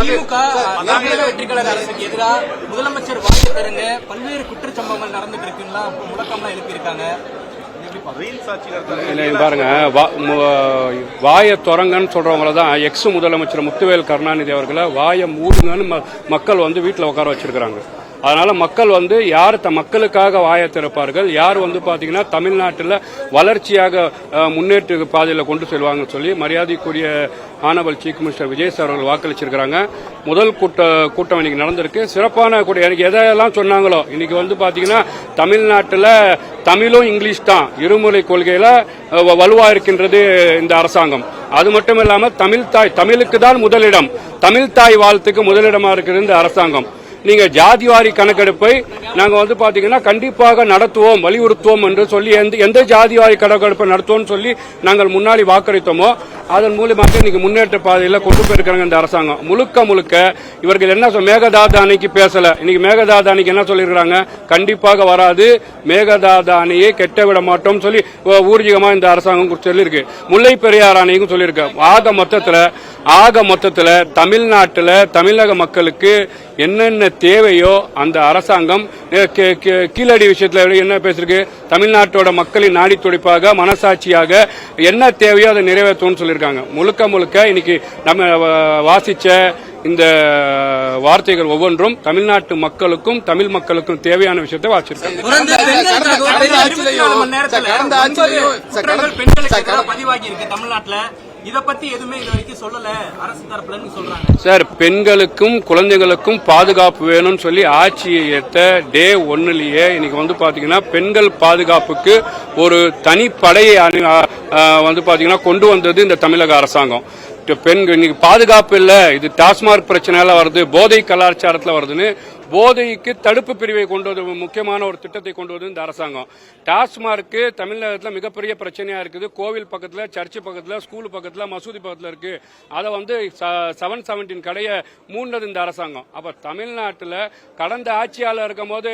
திமுக வெற்றி கழக அரசுக்கு எதிராக முதலமைச்சர் வாக்கு தருங்க பல்வேறு குற்றச்சம்பவங்கள் நடந்துட்டு இருக்குன்னா முழக்கம்லாம் எழுப்பியிருக்காங்க. பாருங்க, வாய தொடங்கன்னு சொல்றவங்கள தான் எக்ஸ் முதலமைச்சர் முத்துவேல் கருணாநிதி அவர்களை வாய மூடுங்கன்னு மக்கள் வந்து வீட்டில் உட்கார வச்சிருக்கிறாங்க. அதனால மக்கள் வந்து யார் மக்களுக்காக வாயை திறப்பார்கள், யார் வந்து பாத்தீங்கன்னா தமிழ்நாட்டில் வளர்ச்சியாக முன்னேற்ற பாதையில் கொண்டு செல்வாங்கன்னு சொல்லி மரியாதைக்குரிய ஆனவல் சீஃப் மினிஸ்டர் விஜய் சார் அவர்கள் வாக்களிச்சிருக்கிறாங்க. முதல் கூட்டம் இன்னைக்கு நடந்திருக்கு. சிறப்பான கூட்டம். எனக்கு எதையெல்லாம் சொன்னாங்களோ இன்னைக்கு வந்து பாத்தீங்கன்னா தமிழ்நாட்டில் தமிழும் இங்கிலீஷ் தான் இருமொழி கொள்கையில வலுவா இருக்கின்றது இந்த அரசாங்கம். அது மட்டும் இல்லாம தமிழுக்கு தான் முதலிடம், தமிழ் தாய் வாழ்த்துக்கு முதலிடமா இருக்கிறது இந்த அரசாங்கம். நீங்க ஜாதிவாரி கணக்கெடுப்பை நாங்க வந்து பாத்தீங்கன்னா கண்டிப்பாக நடத்துவோம், வலியுறுத்துவோம் என்று சொல்லி எந்த ஜாதிவாரி கணக்கெடுப்பை நடத்துவோம் சொல்லி நாங்கள் முன்னாடி வாக்களித்தோமோ அதன் மூலமாக இன்னைக்கு முன்னேற்ற பாதையில் கொண்டு போயிருக்காங்க இந்த அரசாங்கம். முழுக்க இவர்கள் என்ன மேகதாது அணைக்கு பேசல. இன்னைக்கு மேகதாது அணைக்கு என்ன சொல்லிருக்காங்க, கண்டிப்பாக வராது, மேகதாது அணையை கெட்ட விட மாட்டோம் சொல்லி ஊர்ஜிகமா இந்த அரசாங்கம் சொல்லியிருக்கு. முல்லை பெரியார் அணையும் சொல்லியிருக்கு. ஆக மொத்தத்தில் தமிழ்நாட்டில் தமிழக மக்களுக்கு என்னென்ன தேவையோ அந்த அரசாங்கம் கீழடி விஷயத்தில் என்ன பேசிருக்கு, தமிழ்நாட்டோட மக்களின் நாடி துடிப்பாக மனசாட்சியாக என்ன தேவையோ அதை நிறைவேற்றும்னு சொல்லியிருக்காங்க. முழுக்க இன்னைக்கு நம்ம வாசிச்ச இந்த வார்த்தைகள் ஒவ்வொன்றும் தமிழ்நாட்டு மக்களுக்கும் தமிழ் மக்களுக்கும் தேவையான விஷயத்தை வாசிச்சிருக்காங்க. இத பத்தி எதுவுமே இது வரைக்கும் சொல்லல அரசு தரப்புலன்னு சொல்றாங்க. சார், பெண்களுக்கும் குழந்தைகளுக்கும் பாதுகாப்பு வேணும்னு சொல்லி ஆட்சியை ஏற்ற டே 1லயே இன்னைக்கு வந்து பாத்தீங்கன்னா பெண்கள் பாதுகாப்புக்கு ஒரு தனிப்படையை வந்து பாத்தீங்கன்னா கொண்டு வந்தது இந்த தமிழக அரசாங்கம். பெண்கள் இன்னைக்கு பாதுகாப்பு இல்ல, இது டாஸ்மாக் பிரச்சனையால வருது, போதை கலாச்சாரத்தில் வருதுன்னு போதைக்கு தடுப்பு பிரிவை கொண்டு வந்து முக்கியமான ஒரு திட்டத்தை கொண்டு வந்து இந்த அரசாங்கம். டாஸ்மார்க்கு தமிழகத்தில் மிகப்பெரிய பிரச்சனையா இருக்குது. கோவில் பக்கத்தில், சர்ச்சு பக்கத்தில், ஸ்கூல் பக்கத்தில், மசூதி பக்கத்தில் இருக்கு. அதை வந்து 717 கடையை மூண்டது இந்த அரசாங்கம். அப்ப தமிழ்நாட்டில் கடந்த ஆட்சியாளர் இருக்கும் போது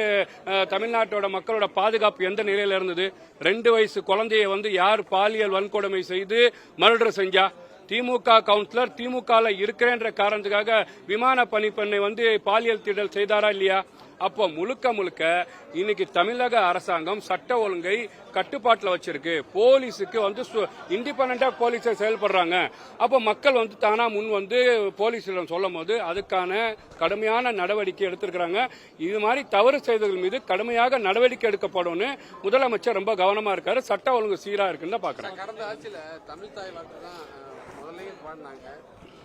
தமிழ்நாட்டோட மக்களோட பாதுகாப்பு எந்த நிலையில இருந்தது? 2 வயசு குழந்தைய வந்து யார் பாலியல் வன்கொடுமை செய்து மர்டர் செஞ்சா? திமுக கவுன்சிலர் திமுக இருக்கிறேன்ற காரணத்துக்காக விமான பணிப்பெண்ணை வந்து பாலியல் தீண்டல் செய்தாரா இல்லையா? அப்போ முழுக்க இன்னைக்கு தமிழக அரசாங்கம் சட்ட ஒழுங்கை கட்டுப்பாட்டில் வச்சிருக்கு. போலீஸுக்கு வந்து இண்டிபெண்டா போலீஸை செயல்படுறாங்க. அப்போ மக்கள் வந்து தானா முன் வந்து போலீஸிடம் சொல்லும் போது அதுக்கான கடுமையான நடவடிக்கை எடுத்திருக்கிறாங்க. இது மாதிரி தவறு செய்தவர்கள் மீது கடுமையாக நடவடிக்கை எடுக்கப்படும். முதலமைச்சர் ரொம்ப கவனமா இருக்காரு. சட்ட ஒழுங்கு சீரா இருக்குன்னு பாக்குறாங்க. கடந்த ஆட்சியில தமிழ் தாய் வாழ்த்து தான் முதல்லையும் பாடினாங்க.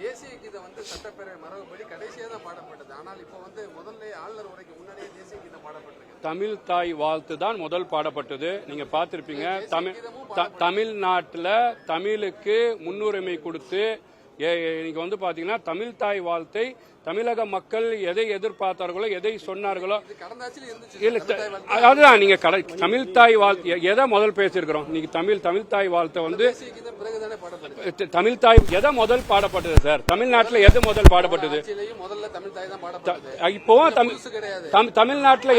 தேசிய கீதம் வந்து சட்டப்பேரவை மரபுப்படி கடைசியாக தான் பாடப்பட்டது. ஆனால் இப்போ வந்து முதல்ல ஆளுநர் உரைக்கு முன்னாடியே தேசிய கீதம் பாடப்பட்டிருக்கு. தமிழ் தாய் வாழ்த்து தான் முதல் பாடப்பட்டது. நீங்க பார்த்திருப்பீங்க. தமிழ்நாட்டில் தமிழுக்கு முன்னுரிமை கொடுத்து இன்னைக்கு வந்து பாத்தீங்கன்னா தமிழ் தாய் வாழ்த்தை தமிழக மக்கள் எதை எதிர்பார்த்தார்களோ எதை சொன்னார்களோ அதுதான் நீங்க தமிழ் தாய் வாழ்த்து எதை முதல் பேசியிருக்கிறோம். நீங்க தமிழ் தாய் வாழ்த்தை வந்து தமிழ் தாய் எதை முதல் பாடப்பட்டது சார்? தமிழ்நாட்டில் எது முதல் பாடப்பட்டது? இப்போ தமிழ்நாட்டில்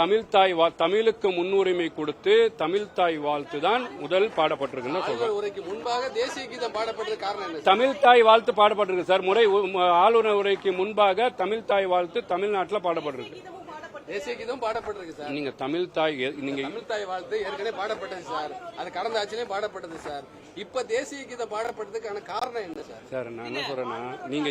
தமிழ் தாய் தமிழுக்கு முன்னுரிமை கொடுத்து தமிழ் தாய் வாழ்த்து தான் முதல் பாடப்பட்டிருக்குன்னு சொல்றேன். தமிழ் தாய் வாழ்த்து பாடப்பட்டிருக்கு சார். ஆளுநர் உரைக்கு முன்பாக தமிழ் தாய் வாழ்த்து தமிழ்நாட்டில் பாடப்பட்டிருக்கு. தேசிய கீதம் பாடப்பட்டிருக்கு சார். நீங்க தமிழ் தாய் வாழ்த்து ஏற்கனவே பாடப்பட்டது சார். அது கடந்த ஆட்சியிலே பாடப்பட்டது சார். இப்ப தேசிய கீதம் பாடப்பட்டதுக்கான காரணம் என்ன சார்? சார் நான் என்ன சொல்றேன்னா, நீங்க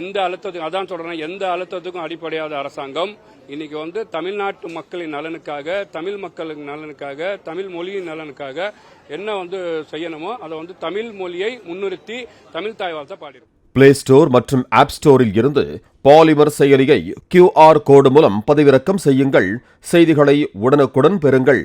எந்த அழுத்தத்துக்கு அதான் சொல்றேன், எந்த அழுத்தத்துக்கும் அடிப்படையாத அரசாங்கம் இன்னைக்கு வந்து தமிழ்நாட்டு மக்களின் நலனுக்காக, தமிழ் மக்களின் நலனுக்காக, தமிழ் மொழியின் நலனுக்காக என்ன வந்து செய்யணுமோ அதை வந்து தமிழ் மொழியை முன்னிறுத்தி தமிழ் தாய் வாழ்த்தை பாடிடும். பிளே ஸ்டோர் மற்றும் ஆப் ஸ்டோரில் இருந்து பாலிமர் செயலியை QR கோடு மூலம் பதிவிறக்கம் செய்யுங்கள். செய்திகளை உடனுக்குடன் பெறுங்கள்.